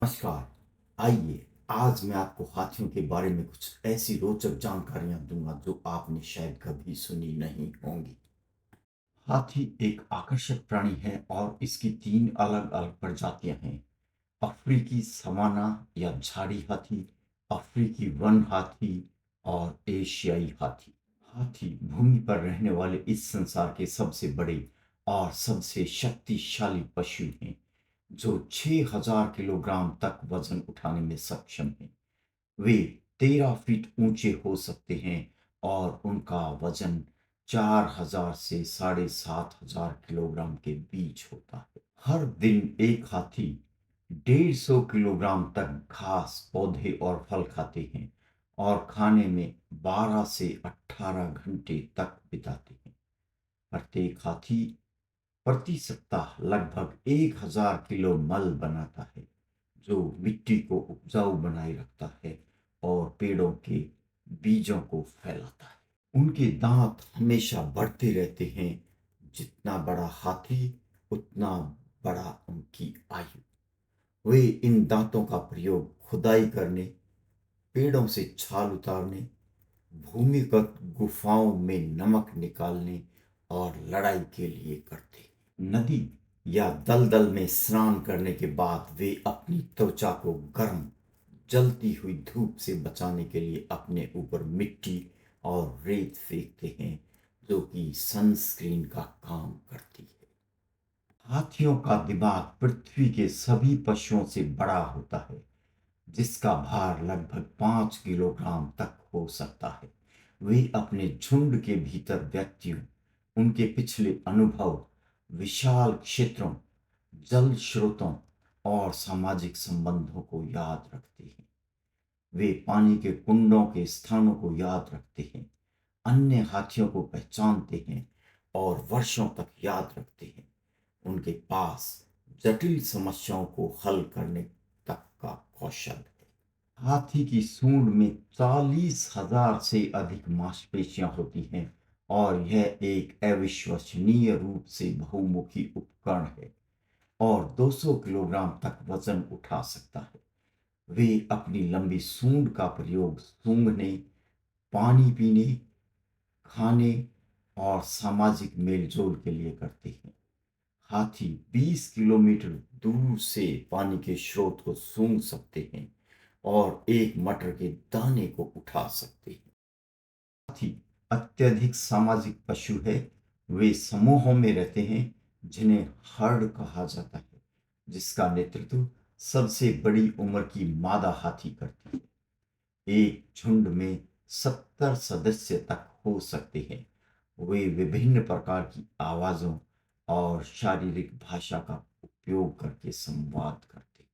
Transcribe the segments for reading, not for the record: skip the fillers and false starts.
नमस्कार। आइए आज मैं आपको हाथियों के बारे में कुछ ऐसी रोचक जानकारियां दूंगा जो आपने शायद कभी सुनी नहीं होंगी। हाथी एक आकर्षक प्राणी है और इसकी तीन अलग अलग प्रजातियां हैं। अफ्रीकी सवाना या झाड़ी हाथी, अफ्रीकी वन हाथी और एशियाई हाथी। हाथी भूमि पर रहने वाले इस संसार के सबसे बड़े और सबसे शक्तिशाली पशु हैं, जो 6000 किलोग्राम तक वजन उठाने में सक्षम हैं। वे 13 फीट ऊंचे हो सकते हैं और उनका वजन 4000 से 7500 किलोग्राम के बीच होता है। हर दिन एक हाथी 150 किलोग्राम तक घास, पौधे और फल खाते हैं और खाने में 12 से 18 घंटे तक बिताते हैं। प्रत्येक हाथी प्रति सप्ताह लगभग 1000 किलो मल बनाता है, जो मिट्टी को उपजाऊ बनाए रखता है और पेड़ों के बीजों को फैलाता है। उनके दांत हमेशा बढ़ते रहते हैं। जितना बड़ा हाथी उतना बड़ा उनकी आयु। वे इन दांतों का प्रयोग खुदाई करने, पेड़ों से छाल उतारने, भूमिगत गुफाओं में नमक निकालने और लड़ाई के लिए करते हैं। नदी या दलदल में स्नान करने के बाद वे अपनी त्वचा को गर्म, जलती हुई धूप से बचाने के लिए अपने ऊपर मिट्टी और रेत फेंकते हैं, जो कि सनस्क्रीन का काम करती है। हाथियों का दिमाग पृथ्वी के सभी पशुओं से बड़ा होता है, जिसका भार लगभग 5 किलोग्राम तक हो सकता है। वे अपने झुंड के भीतर व्यक्तियों, उनके पिछले अनुभव, विशाल क्षेत्रों, जल स्रोतों और सामाजिक संबंधों को याद रखते हैं। वे पानी के कुंडों के स्थानों को याद रखते हैं, अन्य हाथियों को पहचानते हैं और वर्षों तक याद रखते हैं। उनके पास जटिल समस्याओं को हल करने तक का कौशल है। हाथी की सूंड में 40,000 से अधिक मांसपेशियां होती हैं और यह एक अविश्वसनीय रूप से बहुमुखी उपकरण है और 200 किलोग्राम तक वजन उठा सकता है। वे अपनी लंबी सूंड का प्रयोग सूंघने, पानी पीने, खाने और सामाजिक मेलजोल के लिए करते हैं। हाथी 20 किलोमीटर दूर से पानी के स्रोत को सूंघ सकते हैं और एक मटर के दाने को उठा सकते हैं। हाथी अत्यधिक सामाजिक पशु है। वे समूहों में रहते हैं, जिन्हें हर्ड कहा जाता है, जिसका नेतृत्व सबसे बड़ी उम्र की मादा हाथी करती है। एक झुंड में 70 सदस्य तक हो सकते हैं। वे विभिन्न प्रकार की आवाजों और शारीरिक भाषा का उपयोग करके संवाद करते हैं।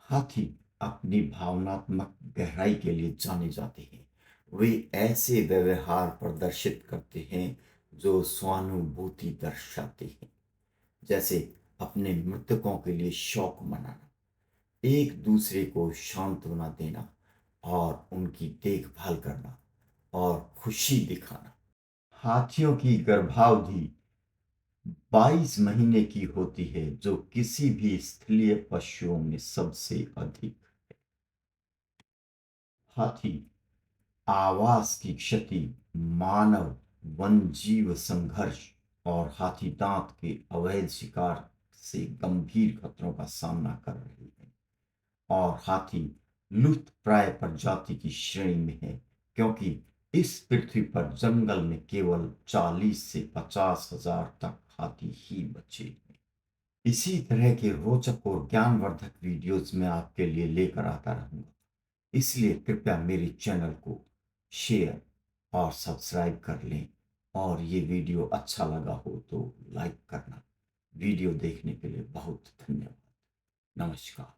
हाथी अपनी भावनात्मक गहराई के लिए जाने जाते हैं। वे ऐसे व्यवहार प्रदर्शित करते हैं जो स्वानुभूति दर्शाते हैं, जैसे अपने मृतकों के लिए शोक मनाना, एक दूसरे को सांत्वना देना और उनकी देखभाल करना और खुशी दिखाना। हाथियों की गर्भावधि 22 महीने की होती है, जो किसी भी स्थलीय पशुओं में सबसे अधिक। हाथी आवास की क्षति, मानव वन्यजीव संघर्ष और हाथी दांत के अवैध शिकार से गंभीर खतरों का सामना कर रही है। और हाथी लुप्त प्राय प्रजाति की श्रेणी में है, क्योंकि इस पृथ्वी पर जंगल में केवल 40 से 50,000 तक हाथी ही बचे हैं। इसी तरह के रोचक और ज्ञानवर्धक वीडियोस मैं आपके लिए लेकर आता रहूंगा। इसलिए कृपया मेरे चैनल को शेयर और सब्सक्राइब कर लें, और ये वीडियो अच्छा लगा हो तो लाइक करना। वीडियो देखने के लिए बहुत धन्यवाद। नमस्कार।